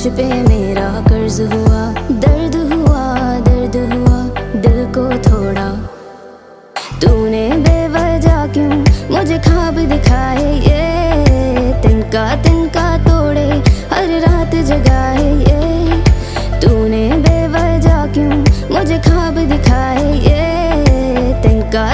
तुझ पे मेरा कर्ज हुआ, दर्द हुआ, दर्द हुआ दिल को थोड़ा। तूने बेवजह क्यों मुझे ख्वाब दिखाए, ये तिनका तोड़े हर रात जगाए। ये तूने बेवजह क्यों मुझे ख्वाब दिखाए, ये तिनका